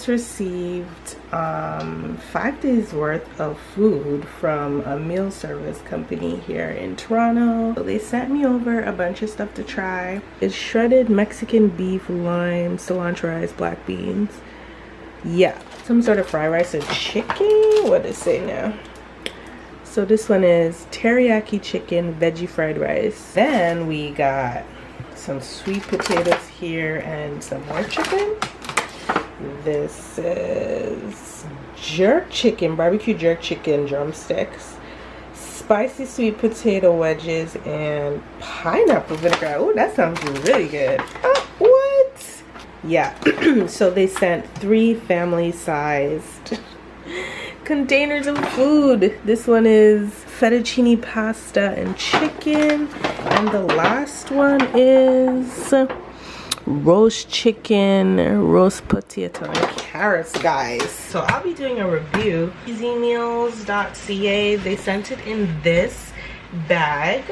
received 5 days worth of food from a meal service company here in Toronto. So they sent me over a bunch of stuff to try. It's shredded Mexican beef, lime, cilantro rice, black beans. Yeah, some sort of fried rice and chicken. What does it say now? So this one is teriyaki chicken, veggie fried rice. Then we got some sweet potatoes here and some more chicken. This is jerk chicken, barbecue jerk chicken drumsticks, spicy sweet potato wedges, and pineapple vinegar. Oh, that sounds really good. Oh, what? Yeah. So they sent 3 family-sized containers of food. This one is fettuccine pasta and chicken, and the last one is roast chicken, roast potato, and carrots, guys. So I'll be doing a review. Mealz.ca. They sent it in this bag.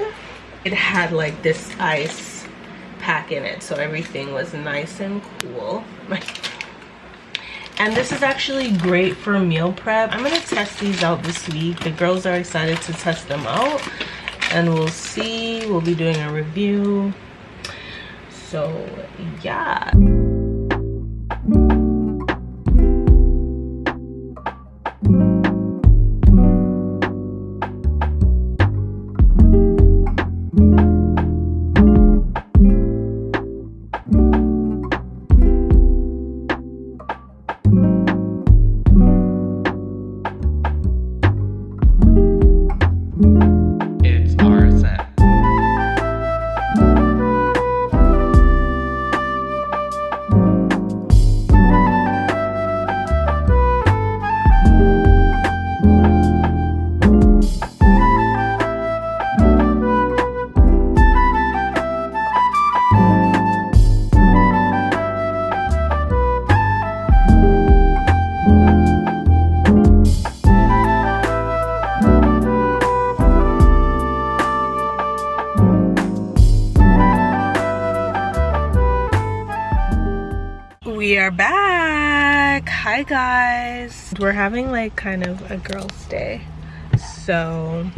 It had like this ice pack in it, so everything was nice and cool. And this is actually great for meal prep. I'm gonna test these out this week. The girls are excited to test them out, and we'll see. We'll be doing a review. So yeah. We are back. Hi guys. We're having like kind of a girls' day. So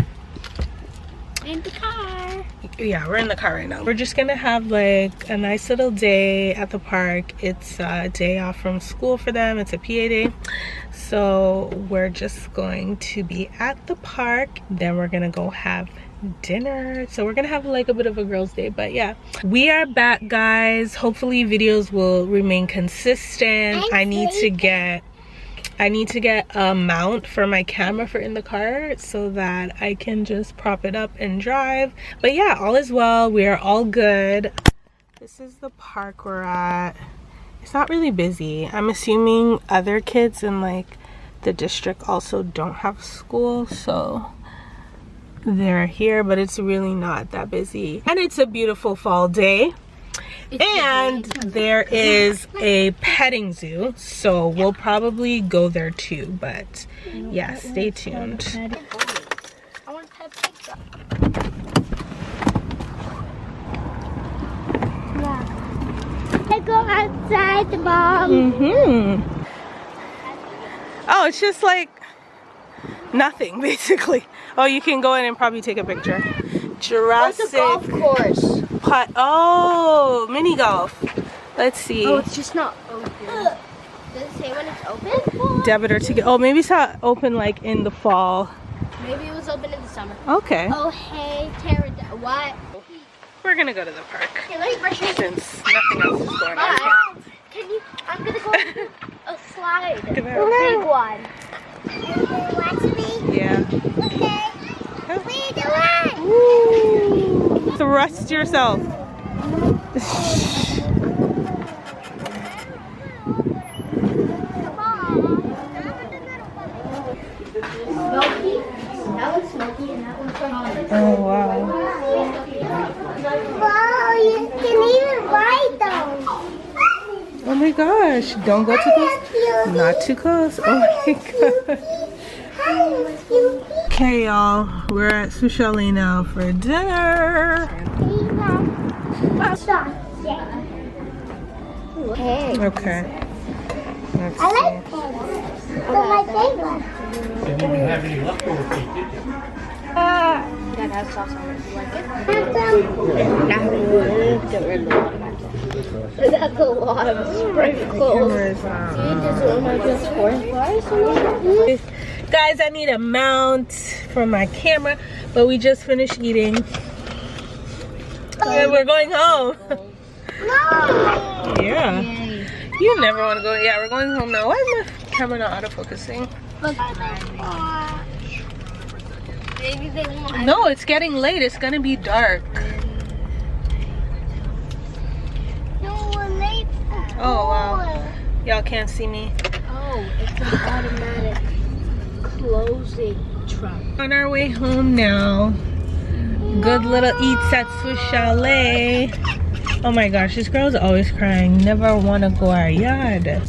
in the car. Yeah, we're in the car right now. We're just gonna have like a nice little day at the park. It's a day off from school for them. It's a PA day. So we're just going to be at the park. Then we're gonna go have dinner. So we're gonna have like a bit of a girls' day. But yeah, we are back, guys. Hopefully videos will remain consistent. I need to get a mount for my camera for in the car so that I can just prop it up and drive. But yeah, all is well. We are all good. This is the park we're at. It's not really busy. I'm assuming other kids in like the district also don't have school, so they're here, but it's really not that busy. And it's a beautiful fall day. And there is a petting zoo, so we'll probably go there too. But yeah, stay tuned. I want to pet pizza. Yeah. I go outside the mom. Oh, it's just like nothing basically. Oh, you can go in and probably take a picture. Jurassic. It's a golf course. Oh, mini golf. Let's see. Oh, it's just not open. Does it say when it's open? Debit or ticket. Oh, maybe it's not open like in the fall. Maybe it was open in the summer. Okay. Oh, hey, Tara, what? We're gonna go to the park. Hey, let me brush your Since nothing else is going on. Bye. Can you? I'm gonna go on a slide. A big one. Watch me? Yeah. Okay. What are you doing? Woo. Thrust yourself. Smoky. That one's smoky and that one's smoky. Oh wow. Wow, you can even ride those. Oh my gosh. Don't go too close. Not too close. Oh my god. Okay, y'all. We're at Swiss Chalet now for dinner. Hey. Okay. Let's I like see. pigs. They're my favorite. You didn't have any leftover cake, did you? That has sauce on it. You like it? Get rid of the water back there. That's a lot of sprinkles. Guys, I need a mount for my camera, but we just finished eating. And we're going home. No! Yeah. You never want to go. Yeah, we're going home now. Why is my camera not autofocusing? Maybe they won't. No, it's getting late. It's gonna be dark. No, when they. Oh, wow. Y'all can't see me. Oh, it's an automatic closing truck. On our way home now. Good little eats at Swiss Chalet. Oh my gosh, this girl's always crying. Never want to go our yard.